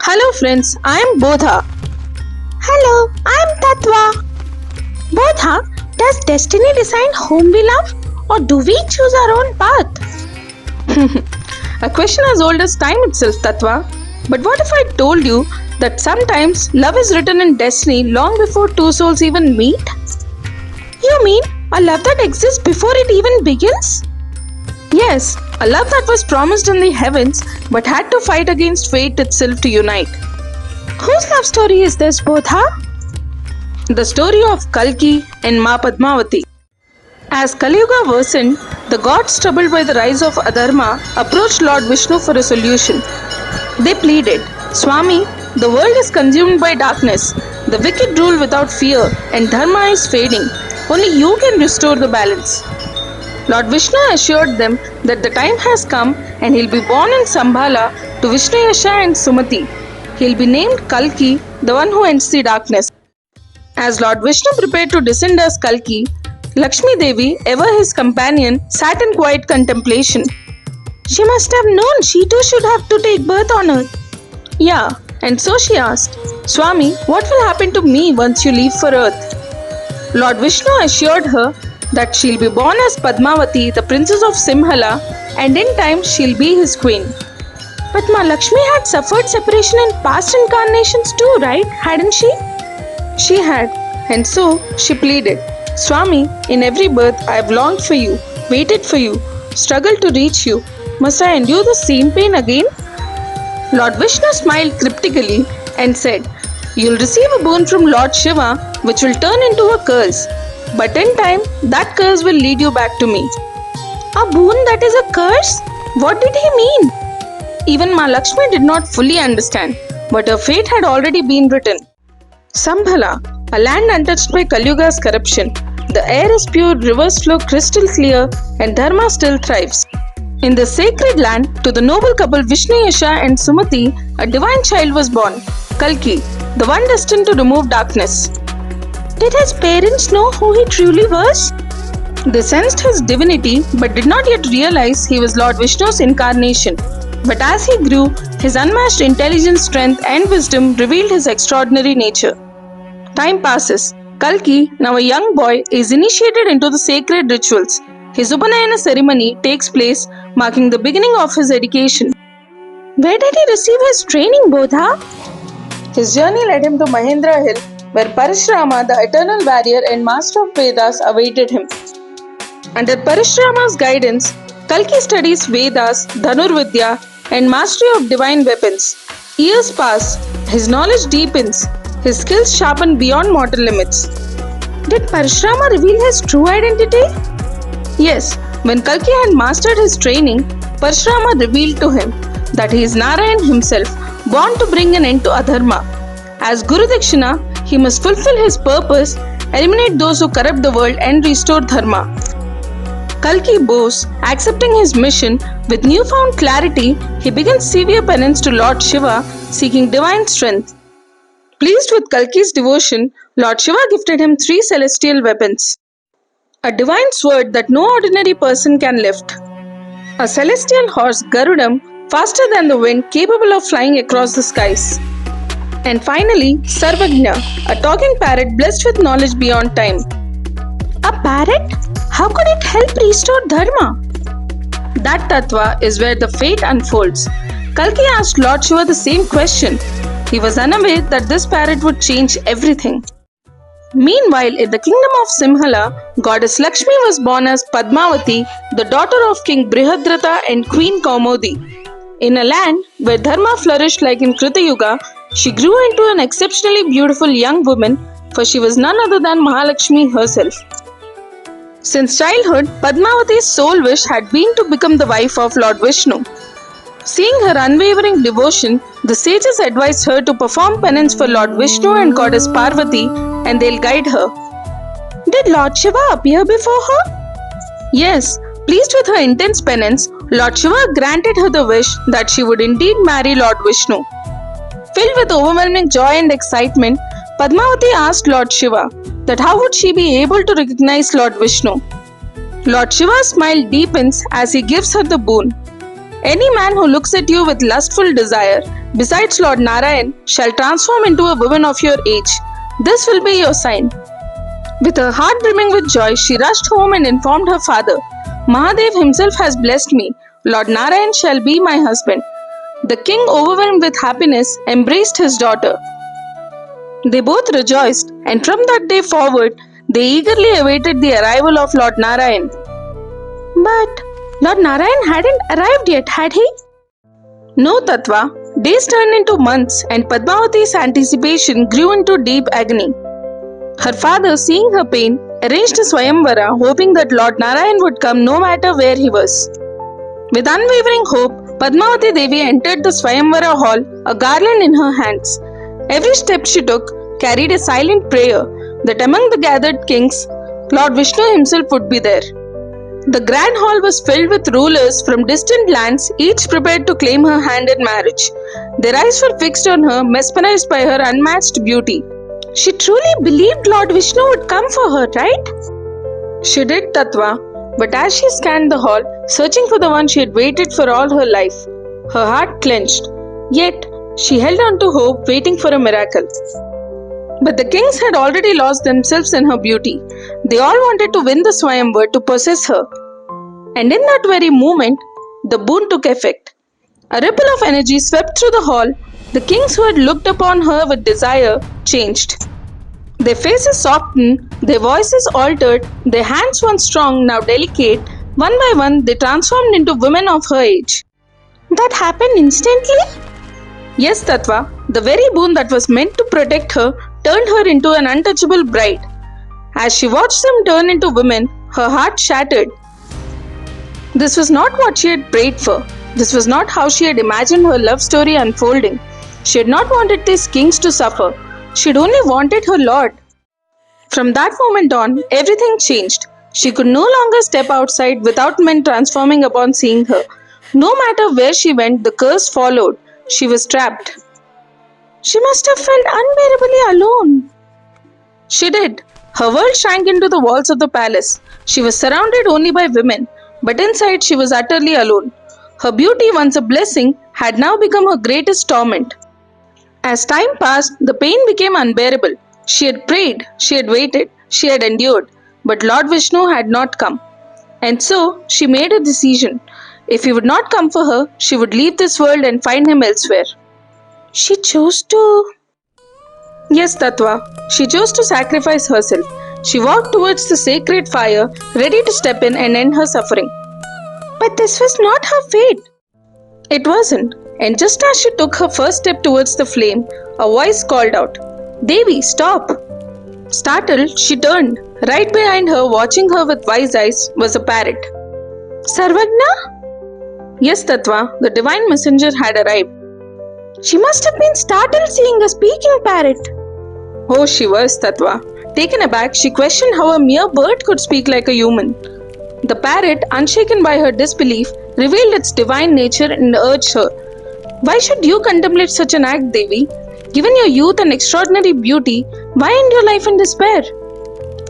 Hello friends, I am Bodha. Hello, I'm Tattva. Bodha, does destiny decide whom we love or do we choose our own path? A question as old as time itself, Tattva. But what if I told you that sometimes love is written in destiny long before two souls even meet? You mean a love that exists before it even begins? Yes, a love that was promised in the heavens but had to fight against fate itself to unite. Whose love story is this, Bodha? The story of Kalki and Ma Padmavati. As Kaliyuga worsened, the gods troubled by the rise of Dharma approached Lord Vishnu for a solution. They pleaded, Swami, the world is consumed by darkness, the wicked rule without fear, and Dharma is fading. Only you can restore the balance. Lord Vishnu assured them that the time has come and he'll be born in Sambhala to Vishnu Yasha and Sumati. He'll be named Kalki, the one who ends the darkness. As Lord Vishnu prepared to descend as Kalki, Lakshmi Devi, ever his companion, sat in quiet contemplation. She must have known she too should have to take birth on earth. Yeah, and so she asked, Swami, what will happen to me once you leave for earth? Lord Vishnu assured her that she'll be born as Padmavati, the princess of Simhala, and in time she'll be his queen. But Ma Lakshmi had suffered separation in past incarnations too, right? Hadn't she? She had, and so she pleaded, Swami, in every birth I have longed for you, waited for you, struggled to reach you. Must I endure the same pain again? Lord Vishnu smiled cryptically and said, You'll receive a boon from Lord Shiva which will turn into a curse. But in time, that curse will lead you back to me. A boon that is a curse? What did he mean? Even Ma Lakshmi did not fully understand, but her fate had already been written. Sambhala, a land untouched by Kaliyuga's corruption. The air is pure, rivers flow crystal clear, and Dharma still thrives. In the sacred land, to the noble couple Vishnu Yasha and Sumati, a divine child was born, Kalki, the one destined to remove darkness. Did his parents know who he truly was? They sensed his divinity but did not yet realize he was Lord Vishnu's incarnation. But as he grew, his unmatched intelligence, strength, and wisdom revealed his extraordinary nature. Time passes. Kalki, now a young boy, is initiated into the sacred rituals. His Upanayana ceremony takes place, marking the beginning of his education. Where did he receive his training, Bodha? His journey led him to Mahendra Hill, where Parashurama, the eternal warrior and master of Vedas, awaited him. Under Parashurama's guidance, Kalki studies Vedas, Dhanurvidya, and mastery of divine weapons. Years pass, his knowledge deepens, his skills sharpen beyond mortal limits. Did Parashurama reveal his true identity? Yes, when Kalki had mastered his training, Parashurama revealed to him that he is Narayan himself, born to bring an end to Adharma. As Guru Dakshina, he must fulfill his purpose, eliminate those who corrupt the world and restore Dharma. Kalki boasts, accepting his mission with newfound clarity, he begins severe penance to Lord Shiva, seeking divine strength. Pleased with Kalki's devotion, Lord Shiva gifted him 3 celestial weapons. A divine sword that no ordinary person can lift. A celestial horse Garudam, faster than the wind, capable of flying across the skies. And finally, Sarvagna, a talking parrot blessed with knowledge beyond time. A parrot? How could it help restore Dharma? That tattva is where the fate unfolds. Kalki asked Lord Shiva the same question. He was unaware that this parrot would change everything. Meanwhile, in the kingdom of Simhala, goddess Lakshmi was born as Padmavati, the daughter of King Brihadrata and Queen Kaumodi. In a land where Dharma flourished like in Kritayuga, she grew into an exceptionally beautiful young woman, for she was none other than Mahalakshmi herself. Since childhood, Padmavati's sole wish had been to become the wife of Lord Vishnu. Seeing her unwavering devotion, the sages advised her to perform penance for Lord Vishnu and goddess Parvati, and they'll guide her. Did Lord Shiva appear before her? Yes, pleased with her intense penance, Lord Shiva granted her the wish that she would indeed marry Lord Vishnu. Filled with overwhelming joy and excitement, Padmavati asked Lord Shiva that how would she be able to recognize Lord Vishnu. Lord Shiva's smile deepens as he gives her the boon. Any man who looks at you with lustful desire, besides Lord Narayan, shall transform into a woman of your age. This will be your sign. With her heart brimming with joy, she rushed home and informed her father, Mahadev himself has blessed me. Lord Narayan shall be my husband. The king, overwhelmed with happiness, embraced his daughter. They both rejoiced, and from that day forward, they eagerly awaited the arrival of Lord Narayan. But Lord Narayan hadn't arrived yet, had he? No, Tattva. Days turned into months, and Padmavati's anticipation grew into deep agony. Her father, seeing her pain, arranged a Swayamvara, hoping that Lord Narayan would come no matter where he was. With unwavering hope, Padmavati Devi entered the Swayamvara hall, a garland in her hands. Every step she took carried a silent prayer that among the gathered kings, Lord Vishnu himself would be there. The grand hall was filled with rulers from distant lands, each prepared to claim her hand in marriage. Their eyes were fixed on her, mesmerized by her unmatched beauty. She truly believed Lord Vishnu would come for her, right? She did, Tattva, but as she scanned the hall, searching for the one she had waited for all her life, her heart clenched. Yet, she held on to hope, waiting for a miracle. But the kings had already lost themselves in her beauty. They all wanted to win the Swayamvar to possess her. And in that very moment, the boon took effect. A ripple of energy swept through the hall. The kings who had looked upon her with desire changed. Their faces softened, their voices altered, their hands once strong, now delicate. One by one, they transformed into women of her age. That happened instantly? Yes, Tattva, the very boon that was meant to protect her turned her into an untouchable bride. As she watched them turn into women, her heart shattered. This was not what she had prayed for. This was not how she had imagined her love story unfolding. She had not wanted these kings to suffer. She had only wanted her Lord. From that moment on, everything changed. She could no longer step outside without men transforming upon seeing her. No matter where she went, the curse followed. She was trapped. She must have felt unbearably alone. She did. Her world shrank into the walls of the palace. She was surrounded only by women, but inside she was utterly alone. Her beauty, once a blessing, had now become her greatest torment. As time passed, the pain became unbearable. She had prayed, she had waited, she had endured, but Lord Vishnu had not come. And so, she made a decision. If he would not come for her, she would leave this world and find him elsewhere. She chose to... Yes, Tattva. She chose to sacrifice herself. She walked towards the sacred fire, ready to step in and end her suffering. But this was not her fate. It wasn't. And just as she took her first step towards the flame, a voice called out, Devi, stop! Startled, she turned. Right behind her, watching her with wise eyes, was a parrot. Sarvagna? Yes, Tattva, the divine messenger had arrived. She must have been startled seeing a speaking parrot. Oh, she was, Tattva. Taken aback, she questioned how a mere bird could speak like a human. The parrot, unshaken by her disbelief, revealed its divine nature and urged her, Why should you contemplate such an act, Devi? Given your youth and extraordinary beauty, why end your life in despair?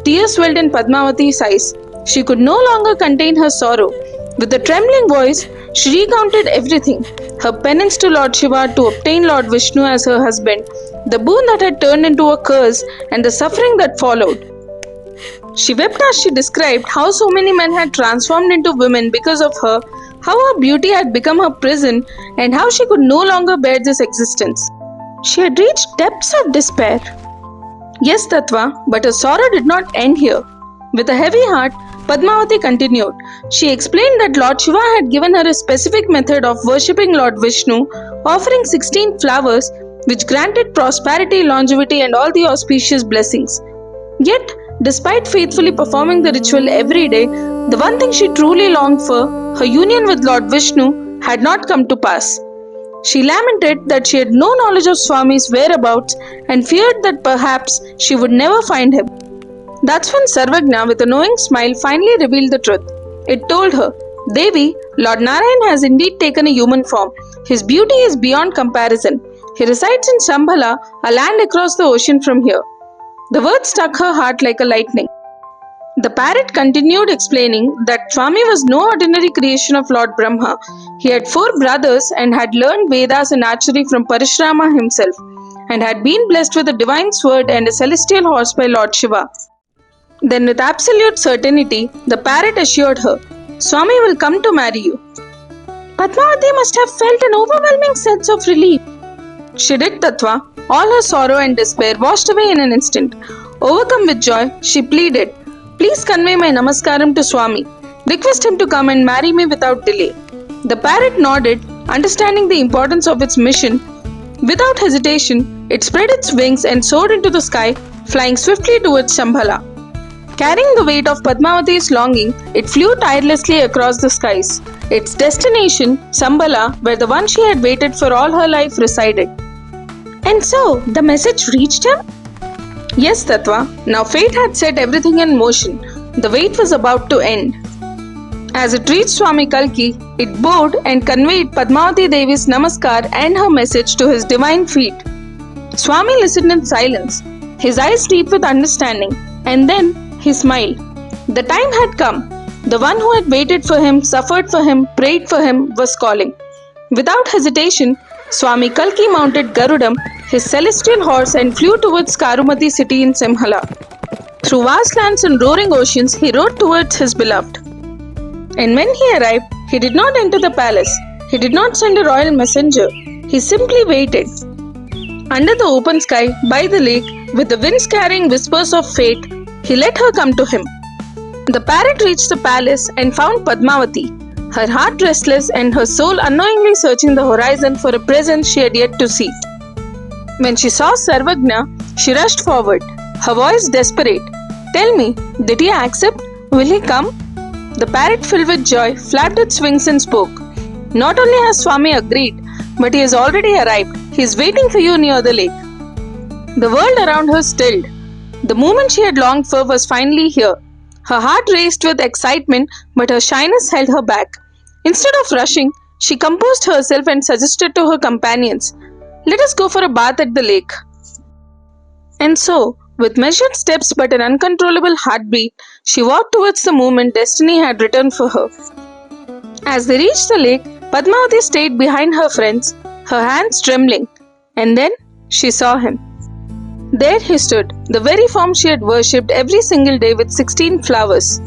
Tears welled in Padmavati's eyes. She could no longer contain her sorrow. With a trembling voice, she recounted everything. Her penance to Lord Shiva to obtain Lord Vishnu as her husband, the boon that had turned into a curse, and the suffering that followed. She wept as she described how so many men had transformed into women because of her, how her beauty had become her prison, and how she could no longer bear this existence. She had reached depths of despair. Yes, Tattva, but her sorrow did not end here. With a heavy heart, Padmavati continued. She explained that Lord Shiva had given her a specific method of worshipping Lord Vishnu, offering 16 flowers, which granted prosperity, longevity, and all the auspicious blessings. Yet, despite faithfully performing the ritual every day, the one thing she truly longed for, her union with Lord Vishnu, had not come to pass. She lamented that she had no knowledge of Swami's whereabouts and feared that perhaps she would never find him. That's when Sarvagna, with a knowing smile, finally revealed the truth. It told her, Devi, Lord Narayan has indeed taken a human form. His beauty is beyond comparison. He resides in Shambhala, a land across the ocean from here. The words struck her heart like a lightning. The parrot continued explaining that Swami was no ordinary creation of Lord Brahma. He had 4 brothers and had learned Vedas and archery from Parashurama himself, and had been blessed with a divine sword and a celestial horse by Lord Shiva. Then, with absolute certainty, the parrot assured her, Swami will come to marry you. Padmavati must have felt an overwhelming sense of relief. She did, Tattva. All her sorrow and despair washed away in an instant. Overcome with joy, she pleaded, Please convey my namaskaram to Swami. Request him to come and marry me without delay. The parrot nodded, understanding the importance of its mission. Without hesitation, it spread its wings and soared into the sky, flying swiftly towards Shambhala. Carrying the weight of Padmavati's longing, it flew tirelessly across the skies. Its destination, Shambhala, where the one she had waited for all her life resided. And so, the message reached him? Yes, Tattva. Now fate had set everything in motion. The wait was about to end. As it reached Swami Kalki, it bowed and conveyed Padmavati Devi's namaskar and her message to his divine feet. Swami listened in silence, his eyes deep with understanding, and then he smiled. The time had come. The one who had waited for him, suffered for him, prayed for him, was calling. Without hesitation, Swami Kalki mounted Garudam, his celestial horse, and flew towards Karumati city in Simhala. Through vast lands and roaring oceans, he rode towards his beloved. And when he arrived, he did not enter the palace. He did not send a royal messenger. He simply waited. Under the open sky, by the lake, with the winds carrying whispers of fate, he let her come to him. The parrot reached the palace and found Padmavati, her heart restless and her soul unknowingly searching the horizon for a presence she had yet to see. When she saw Sarvagna, she rushed forward, her voice desperate. Tell me, did he accept? Will he come? The parrot, filled with joy, flapped its wings and spoke. Not only has Swami agreed, but he has already arrived. He is waiting for you near the lake. The world around her stilled. The moment she had longed for was finally here. Her heart raced with excitement, but her shyness held her back. Instead of rushing, she composed herself and suggested to her companions, Let us go for a bath at the lake. And so, with measured steps but an uncontrollable heartbeat, she walked towards the moment destiny had written for her. As they reached the lake, Padmavati stayed behind her friends, her hands trembling, and then she saw him. There he stood, the very form she had worshipped every single day with 16 flowers.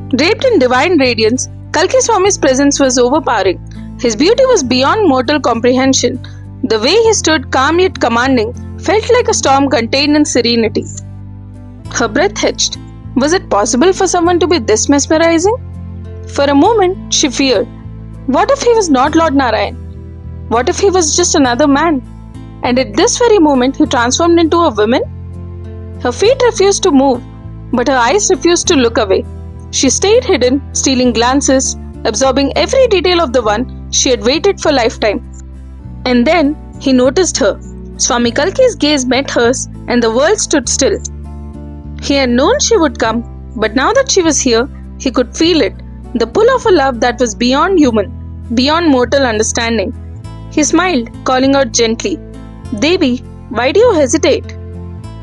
Draped in divine radiance, Kalki Swami's presence was overpowering. His beauty was beyond mortal comprehension. The way he stood calm yet commanding felt like a storm contained in serenity. Her breath hitched. Was it possible for someone to be this mesmerizing? For a moment, she feared. What if he was not Lord Narayan? What if he was just another man? And at this very moment, he transformed into a woman? Her feet refused to move, but her eyes refused to look away. She stayed hidden, stealing glances, absorbing every detail of the one she had waited for lifetime. And then he noticed her. Swami Kalki's gaze met hers, and the world stood still. He had known she would come, but now that she was here, he could feel it, the pull of a love that was beyond human, beyond mortal understanding. He smiled, calling out gently, Devi, why do you hesitate?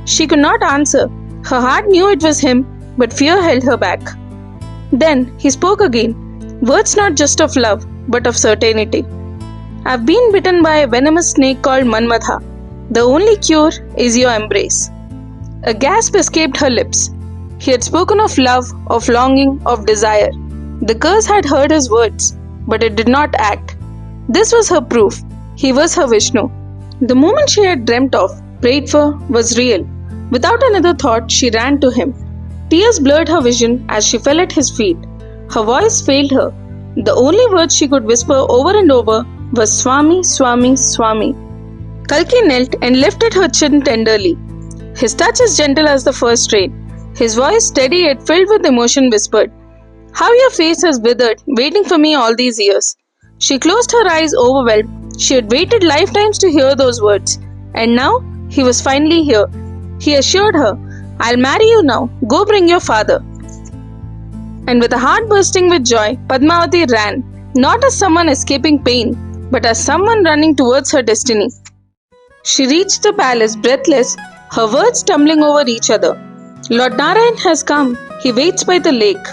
She could not answer. Her heart knew it was him, but fear held her back. Then he spoke again, words not just of love, but of certainty. I've been bitten by a venomous snake called Manmadha. The only cure is your embrace. A gasp escaped her lips. He had spoken of love, of longing, of desire. The curse had heard his words, but it did not act. This was her proof. He was her Vishnu. The moment she had dreamt of, prayed for, was real. Without another thought, she ran to him. Tears blurred her vision as she fell at his feet. Her voice failed her. The only words she could whisper over and over was Swami, Swami, Swami. Kalki knelt and lifted her chin tenderly. His touch as gentle as the first rain. His voice steady yet filled with emotion whispered, How your face has withered, waiting for me all these years. She closed her eyes overwhelmed. She had waited lifetimes to hear those words. And now, he was finally here. He assured her, I'll marry you now. Go bring your father. And with a heart bursting with joy, Padmavati ran, not as someone escaping pain, but as someone running towards her destiny. She reached the palace breathless, her words tumbling over each other. Lord Narayan has come. he waits by the lake.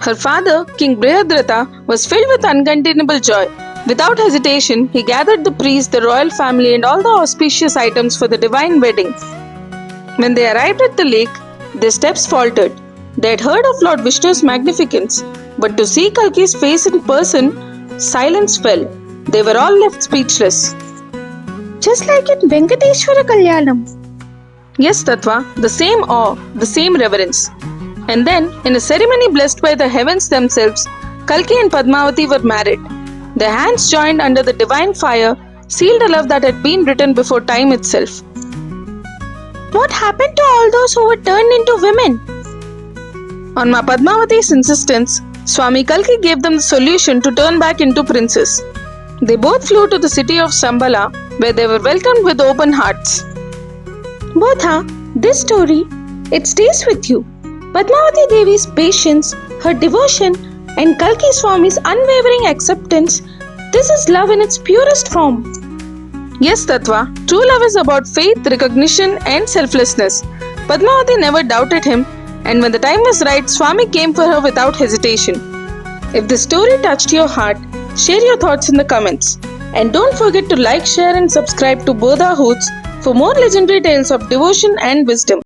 Her father, King Brihadratha, was filled with uncontainable joy. Without hesitation, he gathered the priests, the royal family, and all the auspicious items for the divine wedding. When they arrived at the lake, their steps faltered. They had heard of Lord Vishnu's magnificence, but to see Kalki's face in person, silence fell. They were all left speechless. Just like in Venkateshwara Kalyanam. Yes, Tattva, the same awe, the same reverence. And then, in a ceremony blessed by the heavens themselves, Kalki and Padmavati were married. Their hands joined under the divine fire, sealed a love that had been written before time itself. What happened to all those who were turned into women? On Ma Padmavati's insistence, Swami Kalki gave them the solution to turn back into princes. They both flew to the city of Sambala, where they were welcomed with open hearts. Bodha, this story, it stays with you. Padmavati Devi's patience, her devotion, and Kalki Swami's unwavering acceptance, this is love in its purest form. Yes, Tattva, true love is about faith, recognition, and selflessness. Padmavati never doubted him, and when the time was right, Swami came for her without hesitation. If this story touched your heart, share your thoughts in the comments. And don't forget to like, share, and subscribe to Bodha Hoots for more legendary tales of devotion and wisdom.